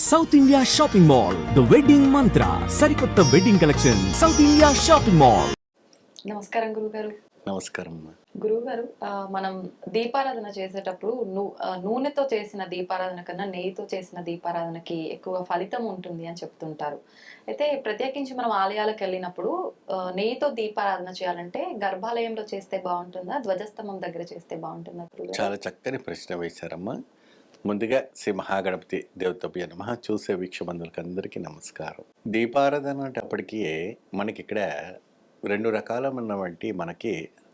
South India shopping mall the wedding మంత్ర సరికొత్త wedding collection south India shopping mall. నమస్కారం గురుగారు. నమస్కారం. గురుగారు, మనం దీపారాధన చేసేటప్పుడు నూనెతో చేసిన దీపారాధన కన్నా నెయ్యితో చేసిన దీపారాధనకి ఎక్కువ ఫలితం ఉంటుంది అని చెప్తుంటారు. అయితే ప్రత్యేకించి మనం ఆలయాలకు వెళ్ళినప్పుడు నెయ్యితో దీపారాధన చేయాలంటే గర్భాలయంలో చేస్తే బాగుంటుందా, ధ్వజస్తంభం దగ్గర చేస్తే బాగుంటుందా? చాలా చక్కని ప్రశ్న వేశారమ్మా. ముందుగా శ్రీ మహాగణపతి దేవతభ్య నమః. చూసే వీక్షబంధువులకు అందరికీ నమస్కారం. దీపారాధన అనేటప్పటికీ మనకి ఇక్కడ రెండు రకాలమైనటువంటి మనకి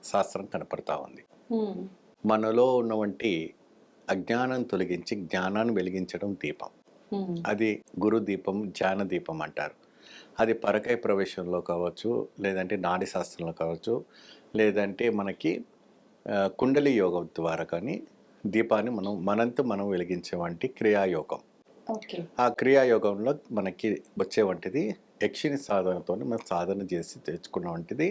శాస్త్రం కనపడతా ఉంది. మనలో ఉన్నటువంటి అజ్ఞానం తొలగించి జ్ఞానాన్ని వెలిగించడం దీపం. అది గురు దీపం, జ్ఞాన దీపం అంటారు. అది పరకాయ ప్రవేశంలో కావచ్చు, లేదంటే నాడి శాస్త్రంలో కావచ్చు, లేదంటే మనకి కుండలి యోగం ద్వారా కానీ దీపాన్ని మనం వెలిగించే వంటి క్రియాయోగం. ఆ క్రియాయోగంలో మనకి వచ్చే వంటిది యక్షిని సాధనతో మనం సాధన చేసి తెచ్చుకున్న వంటిది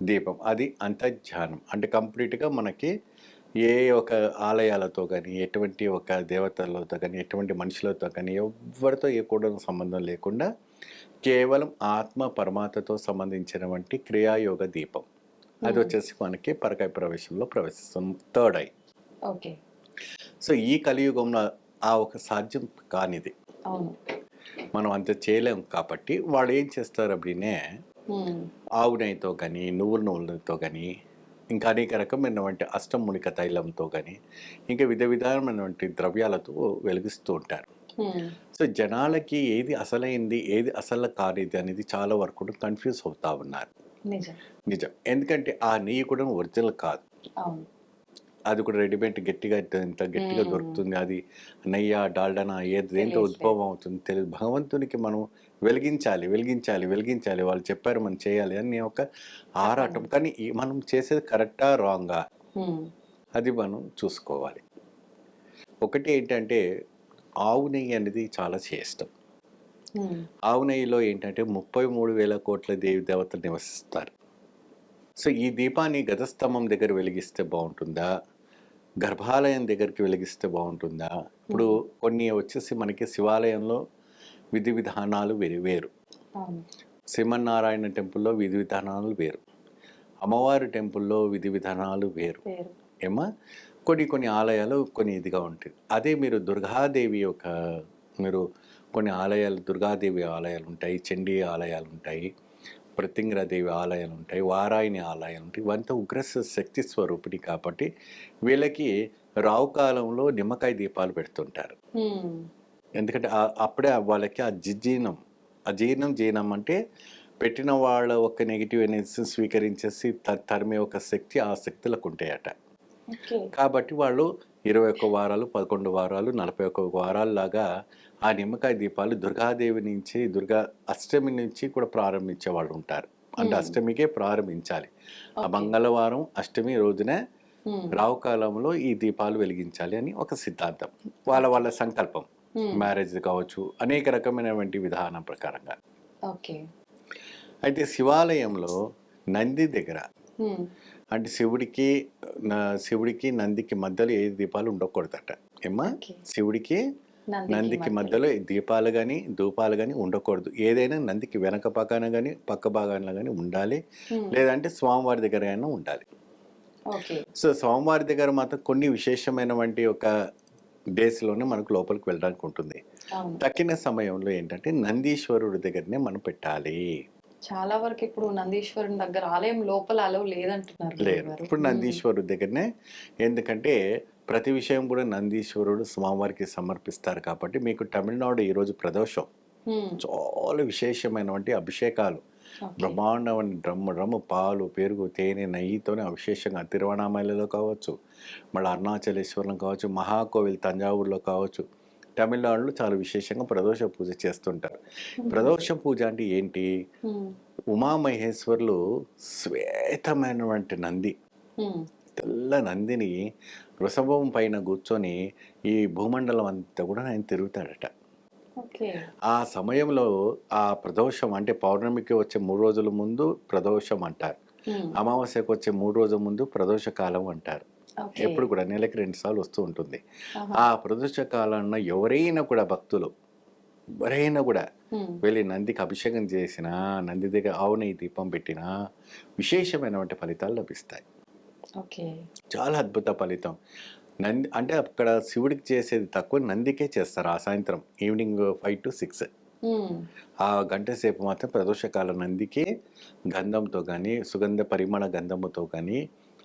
దీపం. అది అంతర్ధ్యానం. అంటే కంప్లీట్గా మనకి ఏ ఒక ఆలయాలతో కానీ, ఎటువంటి ఒక దేవతలతో కానీ, ఎటువంటి మనుషులతో కానీ, ఎవరితో ఏ కూడా సంబంధం లేకుండా కేవలం ఆత్మ పరమాత్మతో సంబంధించిన వంటి క్రియాయోగ దీపం. అది వచ్చేసి మనకి పరకాయ ప్రవేశంలో ప్రవేశిస్తాం, థర్డ్ ఐ. ఓకే. సో ఈ కలియుగంలో ఆ ఒక సాధ్యం కానిది, మనం అంత చేయలేం. కాబట్టి వాళ్ళు ఏం చేస్తారు అప్పుడే ఆవు నెయ్యితో కానీ, నువ్వులతో కానీ, ఇంకా అనేక రకమైనటువంటి అష్టమూలిక తైలంతో కానీ, ఇంకా విధానమైనటువంటి ద్రవ్యాలతో వెలిగిస్తూ ఉంటారు. సో జనాలకి ఏది అసలైంది, ఏది అసలు కానిది అనేది చాలా వరకు కన్ఫ్యూజ్ అవుతా ఉన్నారు. నిజం. ఎందుకంటే ఆ నెయ్యి కూడా ఒరిజినల్ కాదు. అది కూడా రెడీమేడ్ ఇంత గట్టిగా దొరుకుతుంది. అది నెయ్య, డాల్డానా దేంతో ఉద్భవం అవుతుంది తెలియదు. భగవంతునికి మనం వెలిగించాలి. వాళ్ళు చెప్పారు మనం చేయాలి అని ఒక ఆరాటం. కానీ మనం చేసేది కరెక్టా రాంగా అది మనం చూసుకోవాలి. ఒకటి ఏంటంటే ఆవు నెయ్యి అనేది చాలా శ్రేష్టం. ఆవు నెయ్యిలో ఏంటంటే 33,000 కోట్ల దేవి దేవతలు నివసిస్తారు. సో ఈ దీపాన్ని గజస్తంభం దగ్గర వెలిగిస్తే బాగుంటుందా, గర్భాలయం దగ్గరికి వెలిగిస్తే బాగుంటుందా? ఇప్పుడు కొన్ని వచ్చేసి మనకి శివాలయంలో విధి విధానాలు వేరు, శ్రీమన్నారాయణ టెంపుల్లో విధి విధానాలు వేరు, అమ్మవారి టెంపుల్లో విధి విధానాలు వేరు ఏమా. కొన్ని ఆలయాలు కొన్ని ఇదిగా ఉంటుంది. అదే మీరు దుర్గాదేవి మీరు కొన్ని ఆలయాలు, దుర్గాదేవి ఆలయాలు ఉంటాయి, చండీ ఆలయాలు ఉంటాయి, ప్రత్యంగిరాదేవి ఆలయాలు ఉంటాయి, వారాయిని ఆలయాలు ఉంటాయి. ఇవంతా ఉగ్ర శక్తి స్వరూపిణి కాబట్టి వీళ్ళకి రావు కాలంలో నిమ్మకాయ దీపాలు పెడుతుంటారు. ఎందుకంటే అప్పుడే వాళ్ళకి జీర్ణం అంటే పెట్టిన వాళ్ళ ఒక నెగిటివ్ ఎనర్జీ స్వీకరించేసి తరిమే ఒక శక్తి ఆ శక్తులకు ఉంటాయట. కాబట్టి వాళ్ళు 21 వారాలు, 11 వారాలు, 41 వారాల లాగా ఆ నిమ్మకాయ దీపాలు దుర్గాదేవి నుంచి, దుర్గా అష్టమి నుంచి కూడా ప్రారంభించే వాళ్ళు ఉంటారు. అంటే అష్టమికే ప్రారంభించాలి. ఆ మంగళవారం అష్టమి రోజునే రావు కాలంలో ఈ దీపాలు వెలిగించాలి అని ఒక సిద్ధాంతం, వాళ్ళ సంకల్పం. మ్యారేజ్ కావచ్చు, అనేక రకమైనటువంటి విధానం ప్రకారంగా. అయితే శివాలయంలో నంది దగ్గర, అంటే శివుడికి నందికి మధ్యలో ఏ దీపాలు ఉండకూడదట ఏమా. శివుడికి నందికి మధ్యలో దీపాలు కానీ ధూపాలు కానీ ఉండకూడదు. ఏదైనా నందికి వెనక పక్కన కానీ పక్క భాగాన కానీ ఉండాలి, లేదంటే స్వామివారి దగ్గర అయినా ఉండాలి. సో స్వామివారి దగ్గర మాత్రం కొన్ని విశేషమైనటువంటి ఒక డేస్లోనే మనకు లోపలికి వెళ్ళడానికి ఉంటుంది. తక్కిన సమయంలో ఏంటంటే నందీశ్వరుడి దగ్గరనే మనం పెట్టాలి. చాలా వరకు ఇప్పుడు నందీశ్వరుని దగ్గర ఆలయం లోపల అలవ్ లేదంటున్నారు. లేదు, ఇప్పుడు నందీశ్వరుడి దగ్గరనే. ఎందుకంటే ప్రతి విషయం కూడా నందీశ్వరుడు స్వామివారికి సమర్పిస్తారు. కాబట్టి మీకు తమిళనాడు ఈరోజు ప్రదోషం, చాలా విశేషమైనటువంటి అభిషేకాలు, బ్రహ్మాండమైన డ్రమ్ము పాలు, పెరుగు, తేనె, నెయ్యితోనే అవిశేషంగా తిరువణామలలో కావచ్చు, మళ్ళీ అరుణాచలేశ్వరంలో కావచ్చు, మహాకోవిల్ తంజావూరులో కావచ్చు, తమిళనాడులో చాలా విశేషంగా ప్రదోష పూజ చేస్తుంటారు. ప్రదోష పూజ అంటే ఏంటి? ఉమామహేశ్వరులు శ్వేతమైనటువంటి నంది, తెల్ల నందిని వృషభం పైన కూర్చొని ఈ భూమండలం అంతా కూడా ఆయన తిరుగుతాడట. ఆ సమయంలో ఆ ప్రదోషం అంటే పౌర్ణమికి వచ్చే 3 రోజుల ముందు ప్రదోషం అంటారు, అమావాస్యకు వచ్చే 3 రోజుల ముందు ప్రదోష కాలం అంటారు. ఎప్పుడు కూడా నెలకి 2 సార్లు వస్తూ ఉంటుంది. ఆ ప్రదోష కాలాన్న ఎవరైనా కూడా భక్తులు ఎవరైనా కూడా ఉమ్, వెళ్ళి నందికి అభిషేకం చేసినా, నంది దగ్గర ఆవు నెయ్యి దీపం పెట్టినా విశేషమైనటువంటి ఫలితాలు లభిస్తాయి. ఓకే. చాలా అద్భుత ఫలితం. నంది అంటే అక్కడ శివుడికి చేసేది తక్కువ, నందికే చేస్తారు ఆ సాయంత్రం ఈవినింగ్ 5-6. ఉమ్, ఆ గంట సేపు మాత్రం ప్రదోషకాల నందికి గంధంతో కానీ, సుగంధ పరిమళ గంధముతో కానీ,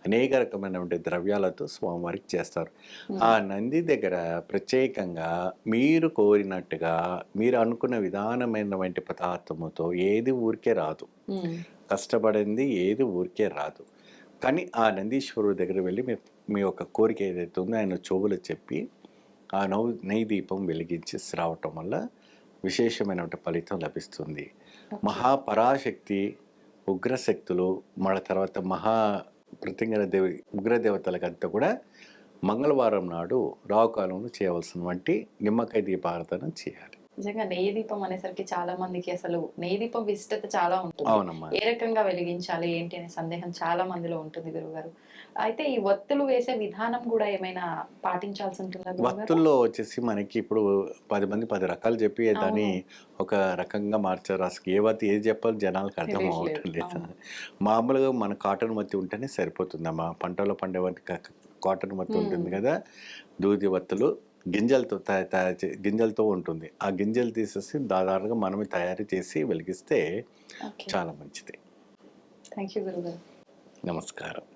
అనేక రకమైనటువంటి ద్రవ్యాలతో స్వామివారికి చేస్తారు. ఆ నంది దగ్గర ప్రత్యేకంగా మీరు కోరినట్టుగా, మీరు అనుకున్న విధానమైనటువంటి పదార్థముతో ఏది ఊరికే రాదు. ఉమ్, కష్టపడింది ఏది ఊరికే రాదు. కానీ ఆ నందీశ్వరుడి దగ్గర వెళ్ళి మీ యొక్క కోరిక ఏదైతే ఉందో ఆయన చెవులు చెప్పి ఆ నెయ్యి దీపం వెలిగించి రావటం వల్ల విశేషమైనటువంటి ఫలితం లభిస్తుంది. మహాపరాశక్తి, ఉగ్రశక్తులు, మన తర్వాత ప్రతింగర దేవి ఉగ్రదేవతలకంతా కూడా మంగళవారం నాడు రావుకాలంలో చేయవలసినటువంటి నిమ్మకాయ దీపారాధన చేయాలి. నిజంగా నెయ్యి దీపం అనేసరికి చాలా మందికి అసలు నెయ్యి దీపం విశిష్టత చాలా ఉంటుంది. అవునమ్మా. ఏ రకంగా వెలిగించాలి ఏంటి అనే సందేహం చాలా మందిలో ఉంటుంది గురుగారు. అయితే ఈ ఒత్తులు వేసే విధానం కూడా ఏమైనా పాటించాల్సి ఉంటుందా గురుగారు? వత్తుల్లో వచ్చేసి మనకి ఇప్పుడు 10 మంది 10 రకాలు చెప్పి దాన్ని ఒక రకంగా మార్చారు. అసలు ఏ వత్తి ఏది చెప్పాలో జనాలకు అర్థం అవటం లేదు. మామూలుగా మన కాటన్ వత్తి ఉంటేనే సరిపోతుందమ్మా. పంటలో పండే కాటన్ వత్తి ఉంటుంది కదా, దూది వత్తులు గింజలతో గింజలతో ఉంటుంది. ఆ గింజలు తీసేసి దాదాపుగా మనమే తయారు చేసి వెలిగిస్తే చాలా మంచిది. థ్యాంక్ యూ గురుగారు. నమస్కారం.